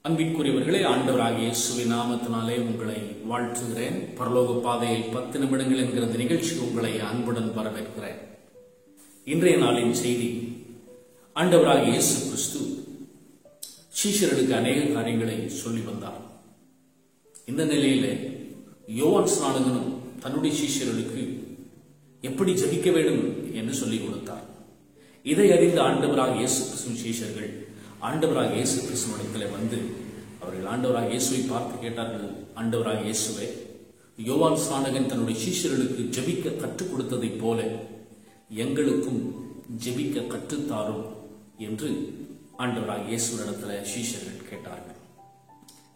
அன்பிற்குரியவர்களே, ஆண்டவராகிய இயேசுவின் நாமத்தினாலே உங்களை வாழ்த்துகிறேன். பரலோக பாதையில் 10 நிமிடங்கள் என்கிற இந்த நிகழ்ச்சிக்கு உங்களை அன்புடன் வரவேற்கிறேன். இன்றைய நாளின் செய்தி, ஆண்டவராகிய இயேசு கிறிஸ்து சீஷர்களுக்கு அநேக காரியங்களை சொல்லி வந்தார். இந்த நிலையிலே யோவான் ஸ்நானகனும் தன்னுடைய சீஷர்களுக்கு எப்படி ஜெபிக்க வேண்டும் என்று சொல்லிக் கொடுத்தார். இதை அறிந்த ஆண்டவராகிய இயேசு கிறிஸ்துவின் சீஷர்கள் ஆண்டவராகிய இயேசு கிறிஸ்துவிடத்தில் வந்து அவர்கள் ஆண்டவராகிய இயேசுவை பார்த்து கேட்டார்கள், ஆண்டவராகிய இயேசுவே, யோவான் ஸ்நானகன் தன்னுடைய சீஷர்களுக்கு ஜெபிக்க கற்றுக் கொடுத்ததைப் போல எங்களுக்கும் ஜெபிக்க கற்றுத்தாரும் என்று ஆண்டவராகிய இயேசுவிடத்தில் சீஷர்கள் கேட்டார்கள்.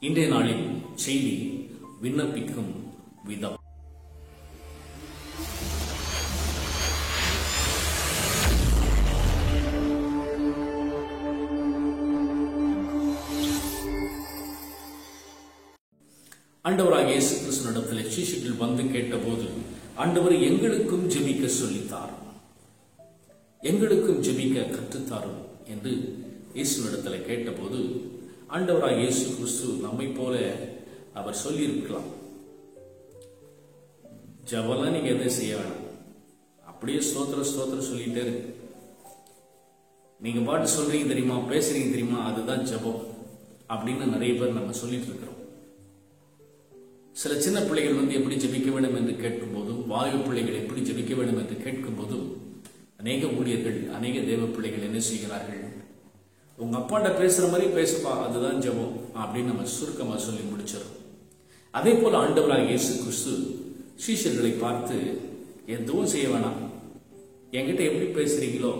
இன்றைய நாளின் செய்தி, விண்ணப்பிக்கும் விதம். ஆண்டவராகிய இயேசு கிறிஸ்துவிடத்தில் சீஷர்கள் வந்து கேட்டபோது, ஆண்டவர் எங்களுக்கும் ஜெபிக்க சொல்லித்தார், எங்களுக்கும் ஜெபிக்க கற்றுத்தாரும் என்று இயேசுவிடத்தில் கேட்டபோது, ஆண்டவராகிய இயேசு கிறிஸ்து நம்மை போல அவர் சொல்லியிருக்கலாம், ஜெபம்லாம் நீங்க எதை செய்ய வேணாம், அப்படியே ஸ்தோத்திரம் சொல்லிட்டே இருக்கு, நீங்க பாட்டு சொல்றீங்க தெரியுமா, பேசுறீங்க தெரியுமா, அதுதான் ஜெபம் அப்படின்னு நிறைய பேர் நம்ம சொல்லிட்டு இருக்கிறோம். சில சின்ன பிள்ளைகள் வந்து எப்படி ஜெபிக்க வேண்டும் என்று கேட்கும் போதும், வாயு பிள்ளைகள் எப்படி ஜெபிக்க வேண்டும் என்று கேட்கும் போதும், அநேக ஊழியர்கள், அநேக தேவ பிள்ளைகள் என்ன செய்கிறார்கள், உங்க அப்பாண்ட பேசுற மாதிரி பேசுப்பா, அதுதான் ஜெபம் அப்படின்னு நம்ம சுருக்கமா சொல்லி முடிச்சிடும். அதே போல ஆண்டவராகிய இயேசு கிறிஸ்து சீஷர்களை பார்த்து, எதுவும் செய்ய வேணாம், என்கிட்ட எப்படி பேசுறீங்களோ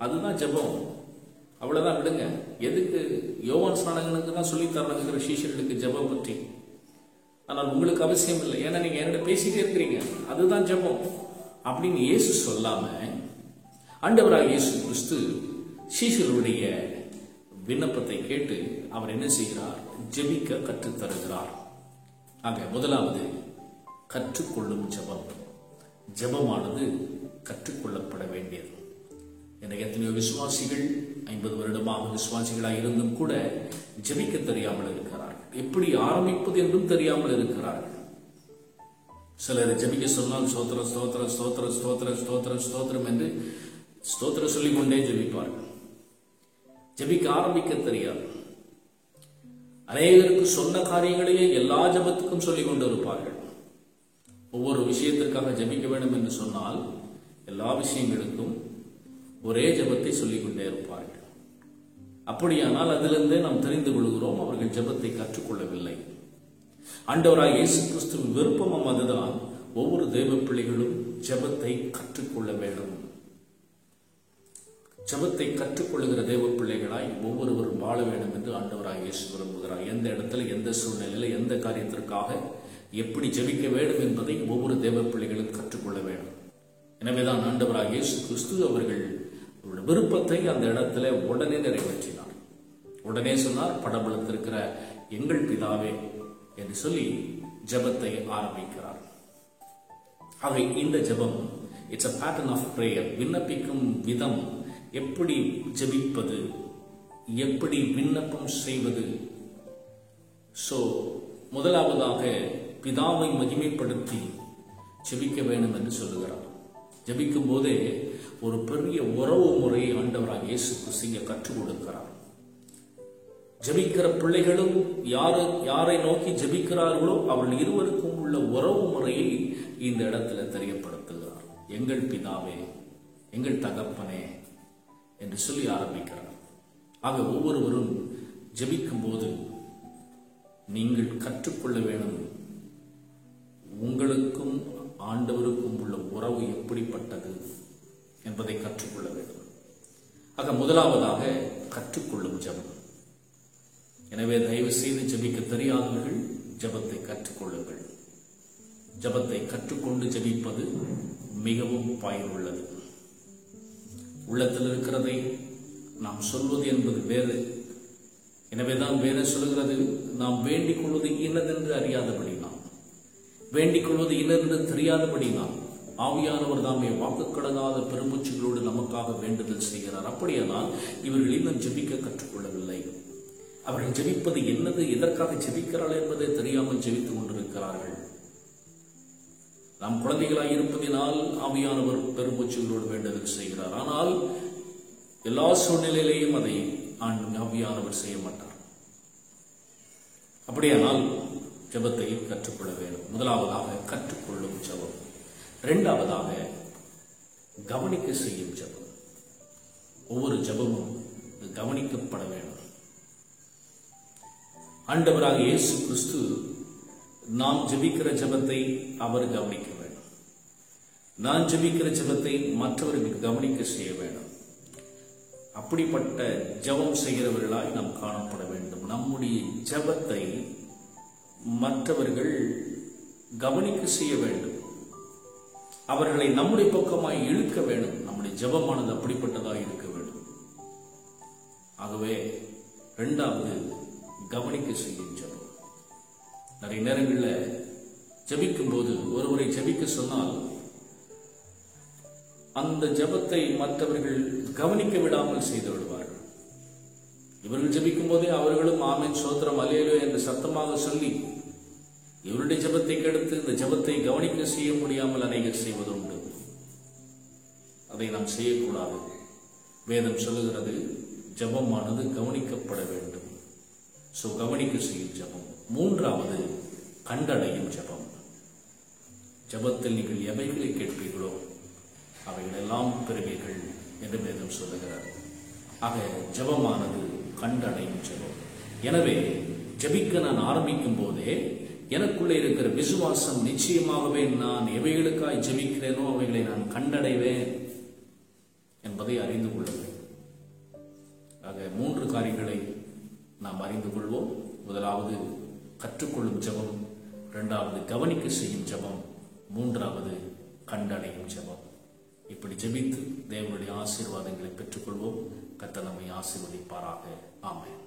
அதுதான் ஜெபம், அவ்வளவுதான், விடுங்க. எதுக்கு யோவான் ஸ்நானகனுக்கு தான் சொல்லி தரணுங்கிற சீஷர்களுக்கு ஜெபம் பற்றி, ஆனால் உங்களுக்கு அவசியம் இல்லை, ஏன்னா நீங்க என்கிட்ட பேசிட்டே இருக்கிறீங்க, அதுதான் ஜெபம் அப்படின்னு இயேசு சொல்லாம ஆண்டவராகிய இயேசு கிறிஸ்து சீஷர்களுடைய விண்ணப்பத்தை கேட்டு அவர் என்ன செய்கிறார், ஜெபிக்க கற்றுத் தருகிறார். ஆக முதலாவது, கற்றுக்கொள்ளும் ஜெபம். ஜெபமானது கற்றுக்கொள்ளப்பட வேண்டியது. எனக்கு எத்தனையோ விசுவாசிகள் 50 வருடமாக விசுவாசிகளாக இருந்தும் கூட ஜெபிக்க தெரியாமல் இருக்கிறார்கள், எப்படி ஆரம்பிப்பது என்றும் தெரியாமல் இருக்கிறார்கள். சிலர் ஜெபிக்க சொன்னால் ஸ்தோத்திரம் ஸ்தோத்திரம் ஸ்தோத்திரம் ஸ்தோத்திரம் ஸ்தோத்திரம் ஸ்தோத்திரம் என்று ஸ்தோத்திரம் சொல்லிக் கொண்டே ஜெபிப்பார்கள். ஜெபிக்க ஆரம்பிக்க தெரியாது. அநேகருக்கு சொன்ன காரியங்களையே எல்லா ஜெபத்துக்கும் சொல்லிக் கொண்டு இருப்பார்கள். ஒவ்வொரு விஷயத்திற்காக ஜெபிக்க வேண்டும் என்று சொன்னால் எல்லா விஷயங்களுக்கும் ஒரே ஜெபத்தை சொல்லிக் கொண்டே இருப்பார்கள். அப்படியானால் அதிலிருந்தே நாம் தெரிந்து கொள்கிறோம், அவர்கள் ஜெபத்தை கற்றுக்கொள்ளவில்லை. ஆண்டவராகிய இயேசு கிறிஸ்துவின் விருப்பமும் அதுதான், ஒவ்வொரு தேவ பிள்ளைகளும் ஜெபத்தை கற்றுக்கொள்ள வேண்டும். ஜெபத்தை கற்றுக்கொள்ளுகிற தேவ பிள்ளைகளாய் ஒவ்வொருவரும் வாழ வேண்டும் என்று ஆண்டவராகிய இயேசு விரும்புகிறார். எந்த இடத்துல, எந்த சூழ்நிலையில, எந்த காரியத்திற்காக எப்படி ஜெபிக்க வேண்டும் என்பதை ஒவ்வொரு தேவ பிள்ளைகளும் கற்றுக்கொள்ள வேண்டும். எனவேதான் ஆண்டவராகிய இயேசு கிறிஸ்து அவர்கள் விருப்பத்தை அந்த இடத்துல உடனே நிறைவேற்றினார். உடனே சொன்னார், படபலத்திருக்கிற எங்கள் பிதாவே என்று சொல்லி ஜெபத்தை ஆரம்பிக்கிறார். ஆக இந்த ஜெபம், it's a pattern of prayer. விண்ணப்பிக்கும் விதம், எப்படி ஜெபிப்பது, எப்படி விண்ணப்பம் செய்வது. முதலாவதாக பிதாவை மகிமைப்படுத்தி ஜெபிக்க வேண்டும் என்று சொல்லுகிறார். ஜெபிக்கும் போதே ஒரு பெரிய உறவு முறையை ஆண்டவராகிய இயேசு கிறிஸ்து கற்றுக் கொடுக்கிறார். ஜெபிக்கிற பிள்ளைகளும் யாரை நோக்கி ஜெபிக்கிறார்களோ அவர்கள் இருவருக்கும் உள்ள உறவு முறையை இந்த இடத்துல தெரியப்படுத்துகிறார். எங்கள் பிதாவே, எங்கள் தகப்பனே என்று சொல்லி ஆரம்பிக்கிறார். ஆக ஒவ்வொருவரும் ஜெபிக்கும் போது நீங்கள் கற்றுக்கொள்ள வேண்டும், உங்களுக்கும் ஆண்டவருக்கும் உள்ள உறவு எப்படிப்பட்டது என்பதை கற்றுக்கொள்ள வேண்டும். ஆக முதலாவதாக கற்றுக்கொள்ளும் ஜெபம். எனவே தயவு செய்து ஜெபிக்க தெரியாதவர்கள் ஜெபத்தை கற்றுக்கொள்ளுங்கள். ஜெபத்தை கற்றுக்கொண்டு ஜெபிப்பது மிகவும் பயனுள்ளது. உள்ளத்தில் இருக்கிறதை நாம் சொல்வது என்பது வேறு. எனவேதான் வேதம் சொல்கிறது, நாம் வேண்டிக் கொள்வது இன்னதென்று அறியாதபடி, நாம் வேண்டிக் கொள்வது இன்னதென்று தெரியாதபடி, நாம் ஆவியானவர் தாமே வாக்குக்கடங்காத பெருமூச்சுகளோடு நமக்காக வேண்டுதல் செய்கிறார். அப்படியானால் இவர்கள் இன்னும் ஜெபிக்க கற்றுக்கொள்ளவில்லை. அவர்கள் ஜெபிப்பது என்னது, எதற்காக ஜெபிக்கிறார்கள் என்பதை தெரியாமல் ஜெபித்துக் கொண்டிருக்கிறார்கள். நாம் குழந்தைகளாய் இருப்பதினால் ஆவியானவர் பெருமூச்சுகளோடு வேண்டுதல் செய்கிறார். ஆனால் எல்லா சூழ்நிலையிலேயும் அதை ஆவியானவர் செய்ய மாட்டார். அப்படியானால் ஜெபத்தை கற்றுக்கொள்ள வேண்டும். முதலாவதாக கற்றுக்கொள்ளும் ஜெபம், இரண்டாவதாக கவனிக்க செய்யும் ஜெபம். ஒவ்வொரு ஜெபமும் கவனிக்கப்பட வேண்டும். ஆண்டவராக இயேசு கிறிஸ்து நாம் ஜெபிக்கிற ஜெபத்தை அவர் கவனிக்க வேண்டும். நான் ஜெபிக்கிற ஜெபத்தை மற்றவர்களுக்கு கவனிக்க செய்ய வேண்டும். அப்படிப்பட்ட ஜெபம் செய்கிறவர்களாய் நாம் காணப்பட வேண்டும். நம்முடைய ஜெபத்தை மற்றவர்கள் கவனிக்க செய்ய வேண்டும். அவர்களை நம்முடைய பக்கமாய் இழுக்க வேண்டும். நம்முடைய ஜெபமானது அப்படிப்பட்டதாக இருக்க வேண்டும். ஆகவே இரண்டாவது கவனிக்க செய்யும் ஜெபம். நிறைய நேரங்களில் ஜெபிக்கும் போது ஒருவரை ஜெபிக்க சொன்னால் அந்த ஜெபத்தை மற்றவர்கள் கவனிக்க விடாமல் செய்து விடுவார்கள். இவர்கள் ஜெபிக்கும் போதே அவர்களும் ஆமென் சோத்திரம் அல்லேலூயா என்று சத்தமாக சொல்லி இவருடைய ஜெபத்தை கெடுத்து இந்த ஜெபத்தை கவனிக்க செய்ய முடியாமல் அநேகர் செய்வதுண்டு. அதை நாம் செய்யக்கூடாது. வேதம் சொல்லுகிறது ஜெபமானது கவனிக்கப்பட வேண்டும். கவனிக்க செய்யும் ஜெபம். மூன்றாவது கண்டடையும் ஜெபம். ஜெபத்தில் நீங்கள் எவைகளை கேட்பீர்களோ அவைகள் எல்லாம் பெறுவீர்கள் என்று வேதம் சொல்லுகிறார். ஆக ஜெபமானது கண்டடையும் ஜெபம். எனவே ஜெபிக்க நான் ஆரம்பிக்கும் போதே எனக்குள்ளே இருக்கிற விசுவாசம் நிச்சயமாகவே நான் எவைகளுக்காய் ஜெபிக்கிறேனோ அவைகளை நான் கண்டடைவேன் என்பதை அறிந்து கொள்ளுங்கள். ஆக 3 காரியங்களை நாம் அறிந்து கொள்வோம். முதலாவது கற்றுக்கொள்ளும் ஜெபம், இரண்டாவது கவனிக்க செய்யும் ஜெபம், மூன்றாவது கண்டடையும் ஜெபம். இப்படி ஜெபித்து தேவனுடைய ஆசீர்வாதங்களை பெற்றுக்கொள்வோம். கர்த்தர் நம்மை ஆசீர்வதிப்பாராக. ஆமென்.